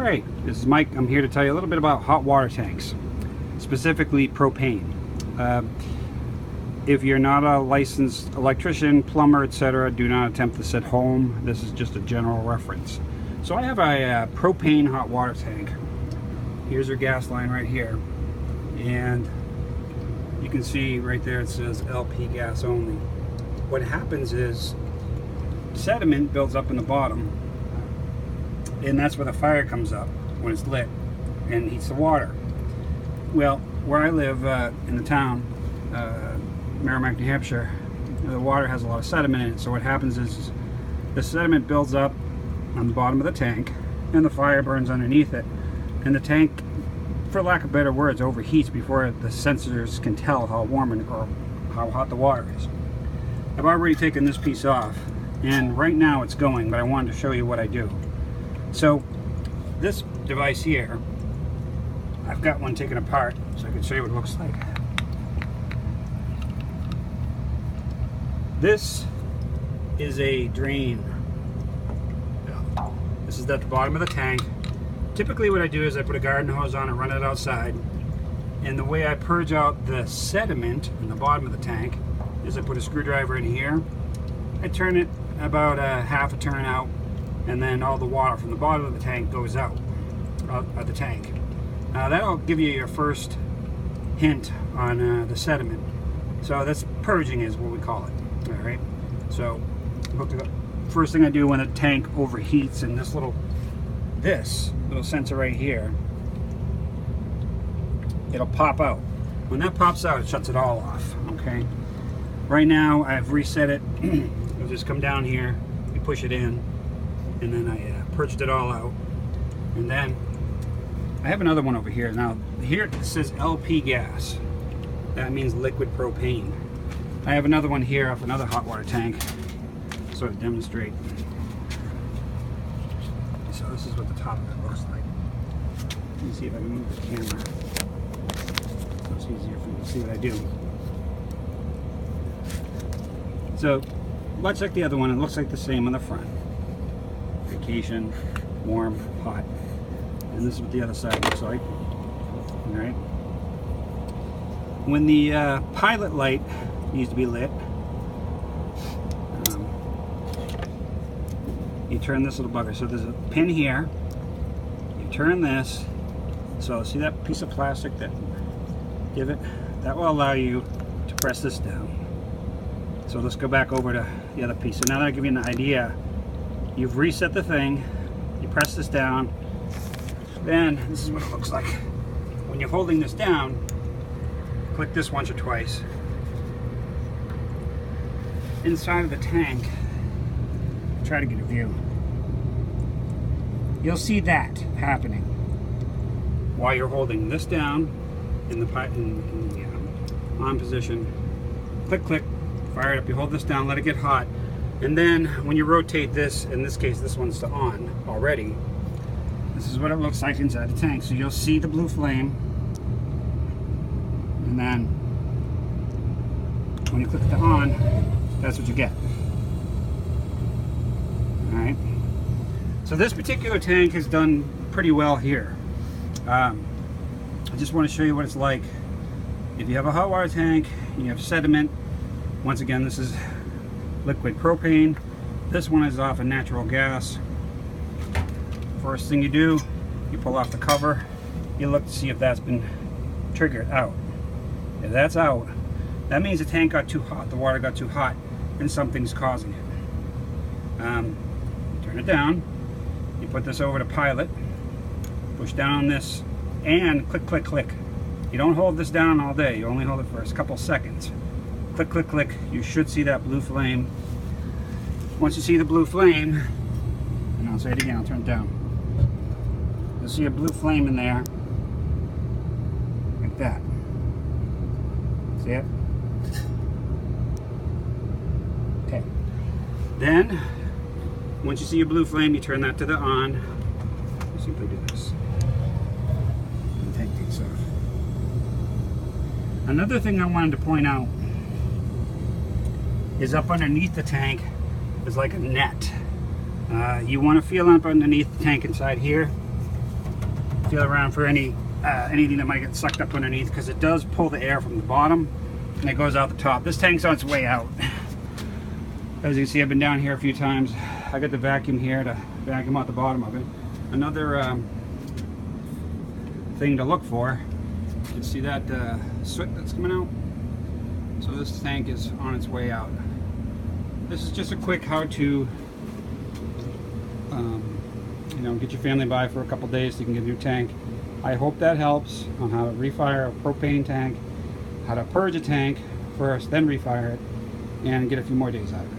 Alright, this is Mike. I'm here to tell you a little bit about hot water tanks, specifically propane. If you're not a licensed electrician, plumber, etc., do not attempt this at home. This is just a general reference. So I have a propane hot water tank. Here's your gas line right here, and you can see right there it says LP gas only. What happens is sediment builds up in the bottom, and that's where the fire comes up when it's lit and heats the water. Well, where I live in the town, Merrimack, New Hampshire, the water has a lot of sediment in it. So what happens is the sediment builds up on the bottom of the tank and the fire burns underneath it, and the tank, for lack of better words, overheats before the sensors can tell how warm or how hot the water is. I've already taken this piece off, and right now it's going, but I wanted to show you what I do. So this device here, I've got one taken apart so I can show you what it looks like. This is a drain. This is at the bottom of the tank. Typically what I do is I put a garden hose on and run it outside, and the way I purge out the sediment in the bottom of the tank is I put a screwdriver in here, I turn it about a half a turn out, and then all the water from the bottom of the tank goes out of the tank. That'll give you your first hint on the sediment. So that's purging is what we call it. All right. So first thing I do when the tank overheats, and this little sensor right here, it'll pop out. When that pops out, it shuts it all off. Okay. Right now I've reset it. I'll just come down here, you push it in, and then I purged it all out. And then I have another one over here. Now here it says LP gas. That means liquid propane. I have another one here off another hot water tank, sort of demonstrate. So this is what the top of it looks like. Let me see if I can move the camera so it's easier for you to see what I do. So much like the other one, it looks like the same on the front. Vacation, warm, hot. And this is what the other side looks like. All right. When the pilot light needs to be lit, you turn this little bugger. So there's a pin here. You turn this. So see that piece of plastic that that will allow you to press this down. So let's go back over to the other piece. So now that I give you an idea, you've reset the thing, you press this down, then this is what it looks like. When you're holding this down, click this once or twice. Inside of the tank, try to get a view. You'll see that happening while you're holding this down in the on position. Click, click. Fire it up, you hold this down, let it get hot, and then when you rotate this, in this case this one's to on already, this is what it looks like inside the tank. So you'll see the blue flame, and then when you click the on, that's what you get. Alright, so this particular tank has done pretty well here. I just want to show you what it's like if you have a hot water tank, you have sediment. Once again, this is liquid propane. This one is off of natural gas. First thing you do, you pull off the cover. You look to see if that's been triggered out. If that's out, that means the tank got too hot, the water got too hot, and something's causing it. You turn it down. You put this over to pilot. Push down on this, and click, click, click. You don't hold this down all day. You only hold it for a couple seconds. Click, click, click. You should see that blue flame. Once you see the blue flame, and I'll say it again, I'll turn it down. You'll see a blue flame in there, like that. See it? Okay. Then, once you see a blue flame, you turn that to the on. You simply do this. And take these off. Another thing I wanted to point out is up underneath the tank is like a net. You want to feel up underneath the tank inside here. Feel around for anything that might get sucked up underneath, because it does pull the air from the bottom and it goes out the top. This tank's on its way out. As you can see, I've been down here a few times. I got the vacuum here to vacuum out the bottom of it. Another thing to look for, you can see that soot that's coming out. So this tank is on its way out. This is just a quick how to you know, get your family by for a couple days so you can get a new tank. I hope that helps on how to refire a propane tank, how to purge a tank first, then refire it, and get a few more days out of it.